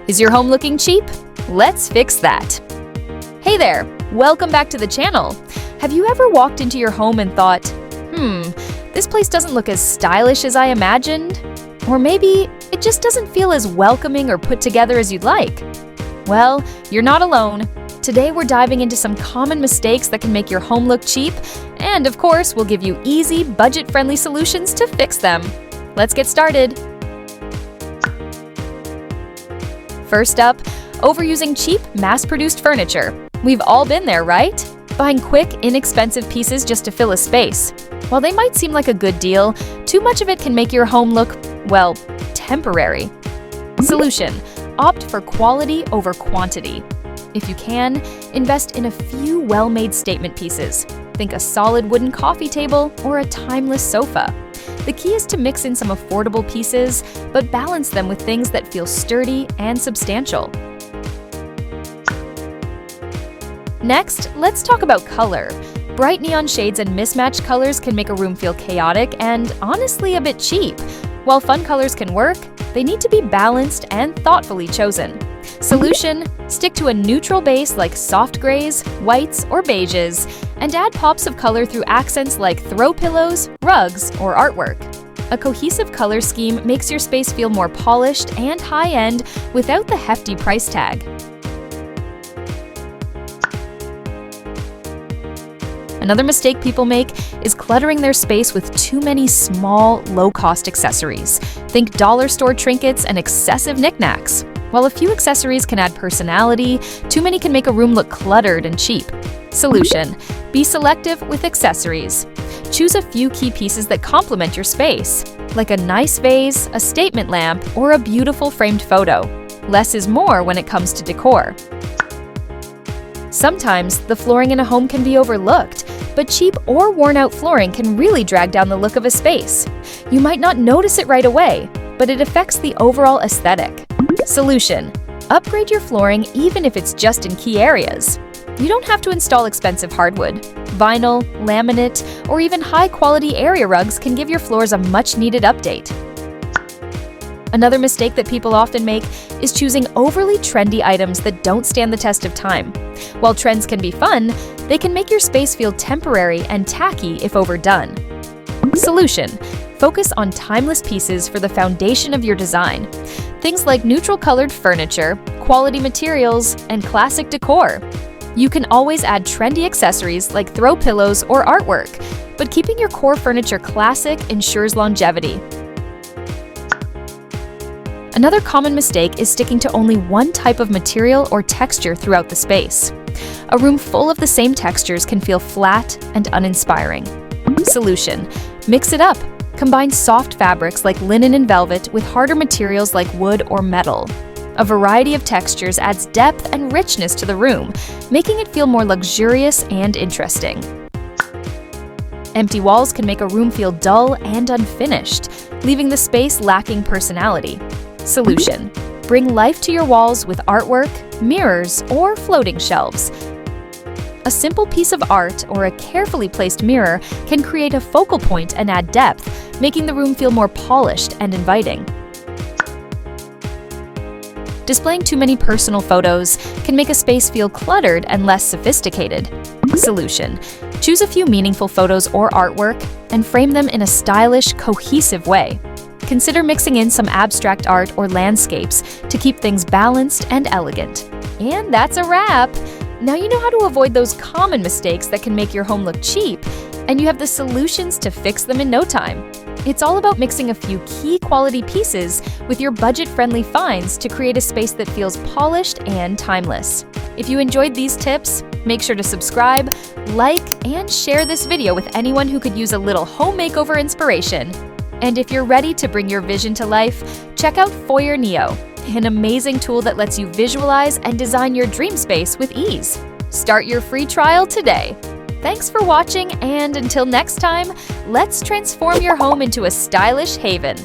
Is your home looking cheap? Let's fix that. Hey there, welcome back to the channel. Have you ever walked into your home and thought, this place doesn't look as stylish as I imagined? Or maybe it just doesn't feel as welcoming or put together as you'd like? Well, you're not alone. Today we're diving into some common mistakes that can make your home look cheap, and of course, we'll give you easy, budget-friendly solutions to fix them. Let's get started. First up, overusing cheap, mass-produced furniture. We've all been there, right? Buying quick, inexpensive pieces just to fill a space. While they might seem like a good deal, too much of it can make your home look, well, temporary. Solution: opt for quality over quantity. If you can, invest in a few well-made statement pieces. Think a solid wooden coffee table or a timeless sofa. The key is to mix in some affordable pieces, but balance them with things that feel sturdy and substantial. Next, let's talk about color. Bright neon shades and mismatched colors can make a room feel chaotic and, honestly, a bit cheap. While fun colors can work, they need to be balanced and thoughtfully chosen. Solution: stick to a neutral base like soft grays, whites, or beiges, and add pops of color through accents like throw pillows, rugs, or artwork. A cohesive color scheme makes your space feel more polished and high-end without the hefty price tag. Another mistake people make is cluttering their space with too many small, low-cost accessories. Think dollar store trinkets and excessive knickknacks. While a few accessories can add personality, too many can make a room look cluttered and cheap. Solution: be selective with accessories. Choose a few key pieces that complement your space, like a nice vase, a statement lamp, or a beautiful framed photo. Less is more when it comes to decor. Sometimes, the flooring in a home can be overlooked, but cheap or worn-out flooring can really drag down the look of a space. You might not notice it right away, but it affects the overall aesthetic. Solution: upgrade your flooring even if it's just in key areas. You don't have to install expensive hardwood. Vinyl, laminate, or even high-quality area rugs can give your floors a much-needed update. Another mistake that people often make is choosing overly trendy items that don't stand the test of time. While trends can be fun, they can make your space feel temporary and tacky if overdone. Solution: focus on timeless pieces for the foundation of your design. Things like neutral-colored furniture, quality materials, and classic decor. You can always add trendy accessories like throw pillows or artwork, but keeping your core furniture classic ensures longevity. Another common mistake is sticking to only one type of material or texture throughout the space. A room full of the same textures can feel flat and uninspiring. Solution: mix it up. Combine soft fabrics like linen and velvet with harder materials like wood or metal. A variety of textures adds depth and richness to the room, making it feel more luxurious and interesting. Empty walls can make a room feel dull and unfinished, leaving the space lacking personality. Solution: bring life to your walls with artwork, mirrors, or floating shelves. A simple piece of art or a carefully placed mirror can create a focal point and add depth, making the room feel more polished and inviting. Displaying too many personal photos can make a space feel cluttered and less sophisticated. Solution: choose a few meaningful photos or artwork and frame them in a stylish, cohesive way. Consider mixing in some abstract art or landscapes to keep things balanced and elegant. And that's a wrap! Now you know how to avoid those common mistakes that can make your home look cheap, and you have the solutions to fix them in no time. It's all about mixing a few key quality pieces with your budget-friendly finds to create a space that feels polished and timeless. If you enjoyed these tips, make sure to subscribe, like, and share this video with anyone who could use a little home makeover inspiration. And if you're ready to bring your vision to life, check out Foyer Neo, an amazing tool that lets you visualize and design your dream space with ease. Start your free trial today. Thanks for watching, and until next time, let's transform your home into a stylish haven.